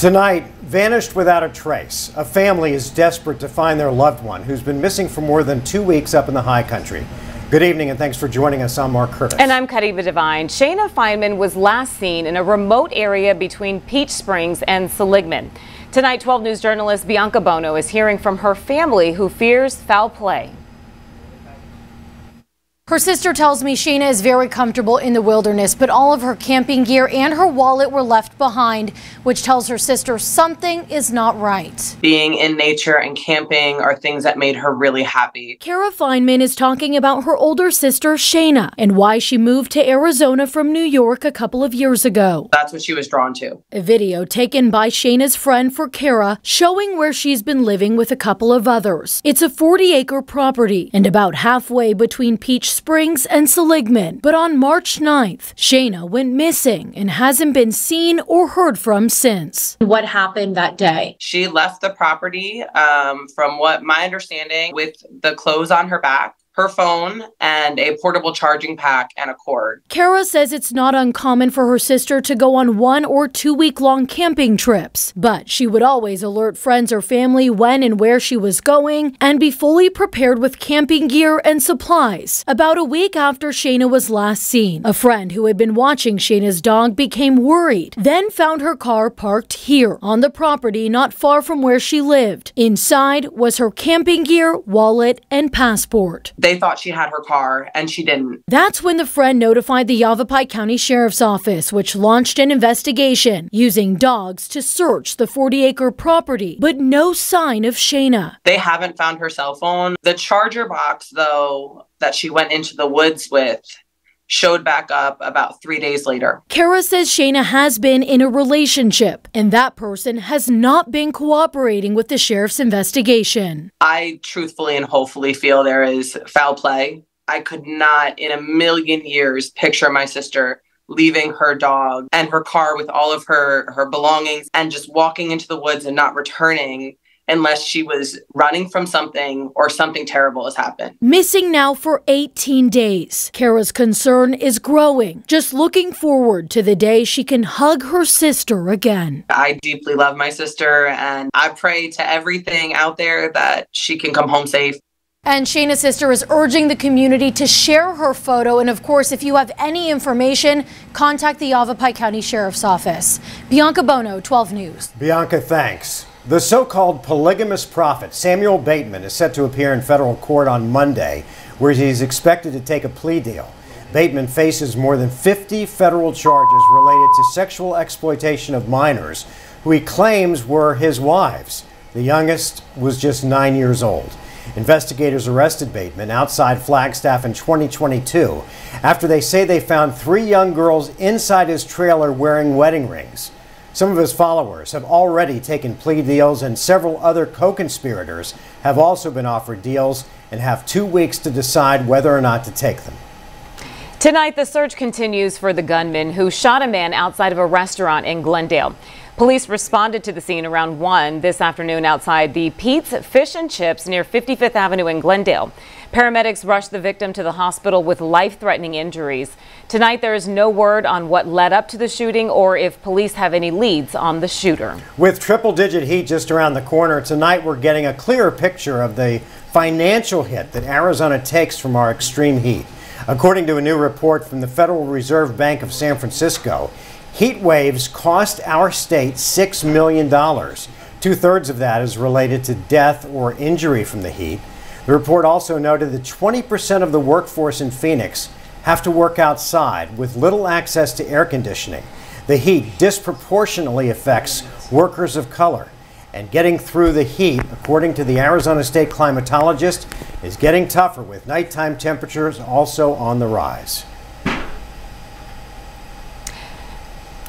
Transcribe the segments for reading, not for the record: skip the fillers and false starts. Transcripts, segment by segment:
Tonight, vanished without a trace. A family is desperate to find their loved one who's been missing for more than 2 weeks up in the high country. Good evening and thanks for joining us. I'm Mark Curtis. And I'm Kadiba Devine. Shayna Feynman was last seen in a remote area between Peach Springs and Seligman. Tonight, 12 News journalist Bianca Bono is hearing from her family who fears foul play. Her sister tells me Shayna is very comfortable in the wilderness, but all of her camping gear and her wallet were left behind, which tells her sister something is not right. Being in nature and camping are things that made her really happy. Kara Feynman is talking about her older sister Shayna and why she moved to Arizona from New York a couple of years ago. That's what she was drawn to. A video taken by Shayna's friend for Kara showing where she's been living with a couple of others. It's a 40-acre property and about halfway between Peach Springs and Seligman. But on March 9th, Shayna went missing and hasn't been seen or heard from since. What happened that day? She left the property, from what my understanding, with the clothes on her back, her phone, and a portable charging pack and a cord. Kara says it's not uncommon for her sister to go on 1 or 2 week-long camping trips, but she would always alert friends or family when and where she was going and be fully prepared with camping gear and supplies. About a week after Shayna was last seen, a friend who had been watching Shayna's dog became worried, then found her car parked here on the property not far from where she lived. Inside was her camping gear, wallet, and passport. They thought she had her car, and she didn't. That's when the friend notified the Yavapai County Sheriff's Office, which launched an investigation using dogs to search the 40-acre property, but no sign of Shayna. They haven't found her cell phone. The charger box, though, that she went into the woods with, showed back up about 3 days later. Kara says Shayna has been in a relationship, and that person has not been cooperating with the sheriff's investigation. I truthfully and hopefully feel there is foul play. I could not in a million years picture my sister leaving her dog and her car with all of her belongings and just walking into the woods and not returning unless she was running from something or something terrible has happened. Missing now for 18 days. Kara's concern is growing, just looking forward to the day she can hug her sister again. I deeply love my sister, and I pray to everything out there that she can come home safe. And Shayna's sister is urging the community to share her photo. And of course, if you have any information, contact the Yavapai County Sheriff's Office. Bianca Bono, 12 News. Bianca, thanks. The so-called polygamous prophet Samuel Bateman is set to appear in federal court on Monday, where he's expected to take a plea deal. Bateman faces more than 50 federal charges related to sexual exploitation of minors, who he claims were his wives. The youngest was just 9 years old. Investigators arrested Bateman outside Flagstaff in 2022 after they say they found 3 young girls inside his trailer wearing wedding rings. Some of his followers have already taken plea deals, and several other co-conspirators have also been offered deals and have 2 weeks to decide whether or not to take them. Tonight, the search continues for the gunman who shot a man outside of a restaurant in Glendale. Police responded to the scene around 1 this afternoon outside the Pete's Fish and Chips near 55th Avenue in Glendale. Paramedics rushed the victim to the hospital with life-threatening injuries. Tonight, there is no word on what led up to the shooting or if police have any leads on the shooter. With triple-digit heat just around the corner, tonight we're getting a clearer picture of the financial hit that Arizona takes from our extreme heat. According to a new report from the Federal Reserve Bank of San Francisco, heat waves cost our state $6 million. 2/3 of that is related to death or injury from the heat. The report also noted that 20% of the workforce in Phoenix have to work outside with little access to air conditioning. The heat disproportionately affects workers of color. And getting through the heat, according to the Arizona State climatologist, is getting tougher with nighttime temperatures also on the rise.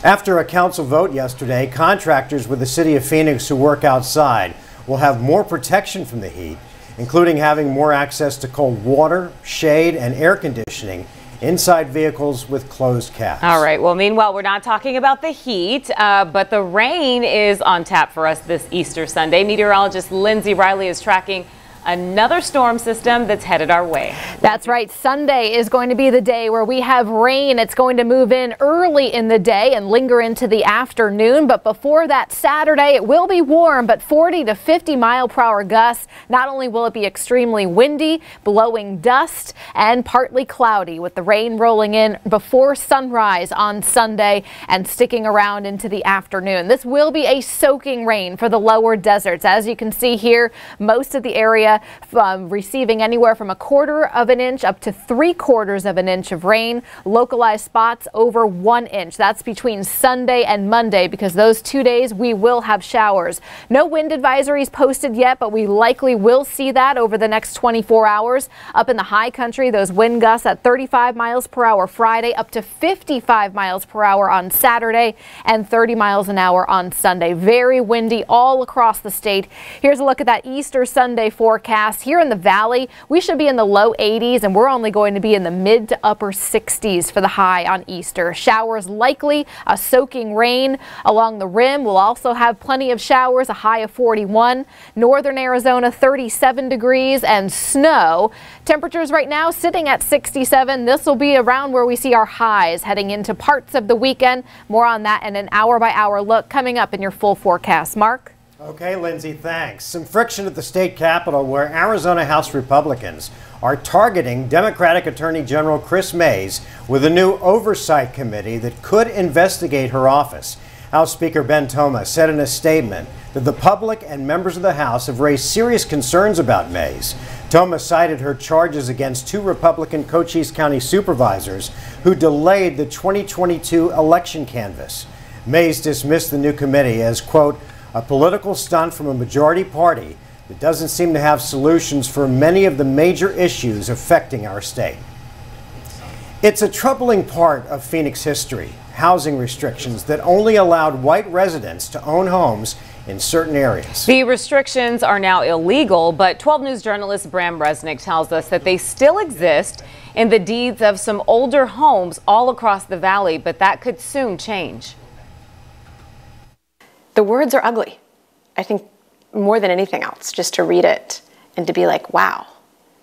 After a council vote yesterday, contractors with the city of Phoenix who work outside will have more protection from the heat, including having more access to cold water, shade, and air conditioning inside vehicles with closed cabs. All right. Well, meanwhile, we're not talking about the heat, but the rain is on tap for us this Easter Sunday. Meteorologist Lindsay Riley is tracking another storm system that's headed our way. That's right. Sunday is going to be the day where we have rain. It's going to move in early in the day and linger into the afternoon. But before that, Saturday, it will be warm, but 40 to 50 mile-per-hour gusts. Not only will it be extremely windy, blowing dust, and partly cloudy, with the rain rolling in before sunrise on Sunday and sticking around into the afternoon. This will be a soaking rain for the lower deserts. As you can see here, most of the area receiving anywhere from 1/4 of an inch up to 3/4 of an inch of rain. Localized spots over 1 inch. That's between Sunday and Monday, because those 2 days we will have showers. No wind advisories posted yet, but we likely will see that over the next 24 hours. Up in the high country, those wind gusts at 35 miles per hour Friday, up to 55 miles per hour on Saturday, and 30 miles an hour on Sunday. Very windy all across the state. Here's a look at that Easter Sunday forecast. Here in the valley, we should be in the low 80s, and we're only going to be in the mid to upper 60s for the high on Easter. Showers likely, a soaking rain along the rim. We'll also have plenty of showers, a high of 41. Northern Arizona, 37 degrees, and snow. Temperatures right now sitting at 67. This will be around where we see our highs heading into parts of the weekend. More on that in an hour-by-hour look coming up in your full forecast. Mark? Okay, Lindsay, thanks. Some friction at the state capitol, where Arizona House Republicans are targeting Democratic Attorney General Chris Meyers with a new oversight committee that could investigate her office. House Speaker Ben Toma said in a statement that the public and members of the House have raised serious concerns about Meyers. Toma cited her charges against 2 Republican Cochise County supervisors who delayed the 2022 election canvass. Meyers dismissed the new committee as, quote, a political stunt from a majority party that doesn't seem to have solutions for many of the major issues affecting our state. It's a troubling part of Phoenix history, housing restrictions that only allowed white residents to own homes in certain areas. The restrictions are now illegal, but 12 News journalist Bram Resnick tells us that they still exist in the deeds of some older homes all across the valley, but that could soon change. The words are ugly. I think more than anything else, just to read it and to be like, wow,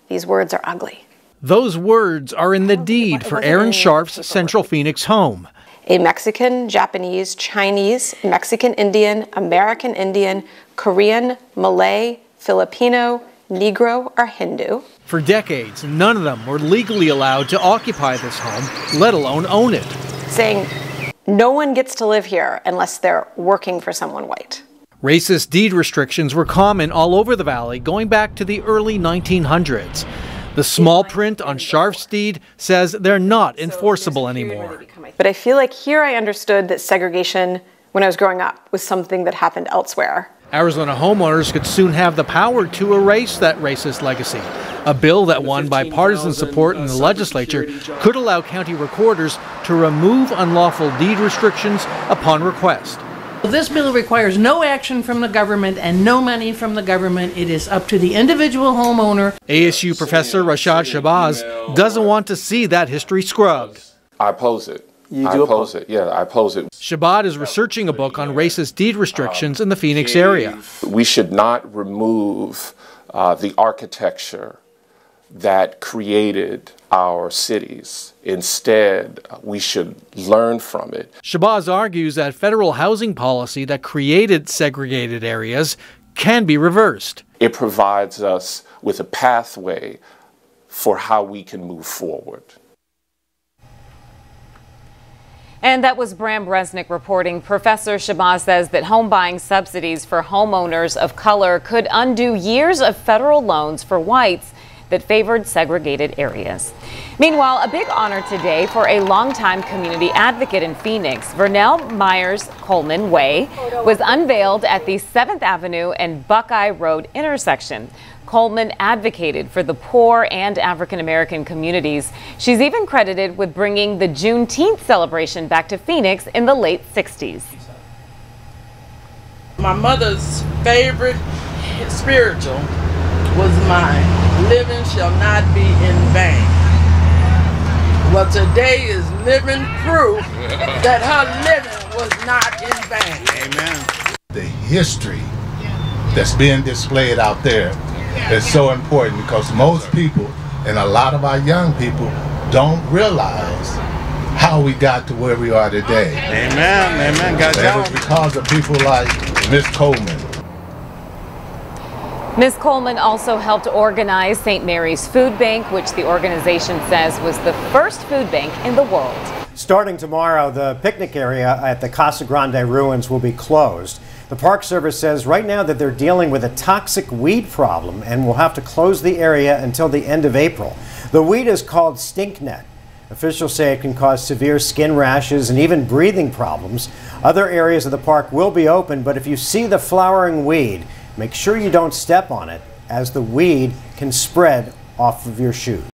these words are ugly. Those words are in the deed for Aaron Scharf's Central Phoenix home. A Mexican, Japanese, Chinese, Mexican Indian, American Indian, Korean, Malay, Filipino, Negro, or Hindu. For decades, none of them were legally allowed to occupy this home, let alone own it. Saying, no one gets to live here unless they're working for someone white. Racist deed restrictions were common all over the valley going back to the early 1900s. The small print on Scharf's deed says they're not enforceable anymore. But I feel like here I understood that segregation, when I was growing up, was something that happened elsewhere. Arizona homeowners could soon have the power to erase that racist legacy. A bill that won bipartisan support in the legislature could allow county recorders to remove unlawful deed restrictions upon request. This bill requires no action from the government and no money from the government. It is up to the individual homeowner. ASU professor Rashad Shabazz doesn't want to see that history scrubbed. I oppose it. I oppose it. Yeah, I oppose it. Shabazz is researching a book on racist deed restrictions in the Phoenix area. We should not remove the architecture that created our cities. Instead, we should learn from it. Shabazz argues that federal housing policy that created segregated areas can be reversed. It provides us with a pathway for how we can move forward. And that was Bram Resnick reporting. Professor Shabazz says that home buying subsidies for homeowners of color could undo years of federal loans for whites that favored segregated areas. Meanwhile, a big honor today for a longtime community advocate in Phoenix. Vernell Meyers Coleman Way was unveiled at the 7th Avenue and Buckeye Road intersection. Coleman advocated for the poor and African American communities. She's even credited with bringing the Juneteenth celebration back to Phoenix in the late 60s. My mother's favorite spiritual was mine. Living shall not be in vain. Well, today is living proof that her living was not in vain. Amen. The history that's being displayed out there is so important because most people, and a lot of our young people, don't realize how we got to where we are today. Amen, amen. That was because of people like Miss Coleman. Ms. Coleman also helped organize St. Mary's Food Bank, which the organization says was the first food bank in the world. Starting tomorrow, the picnic area at the Kasa Grande ruins will be closed. The Park Service says right now that they're dealing with a toxic weed problem and will have to close the area until the end of April. The weed is called stinknet. Officials say it can cause severe skin rashes and even breathing problems. Other areas of the park will be open, but if you see the flowering weed, make sure you don't step on it, as the weed can spread off of your shoes.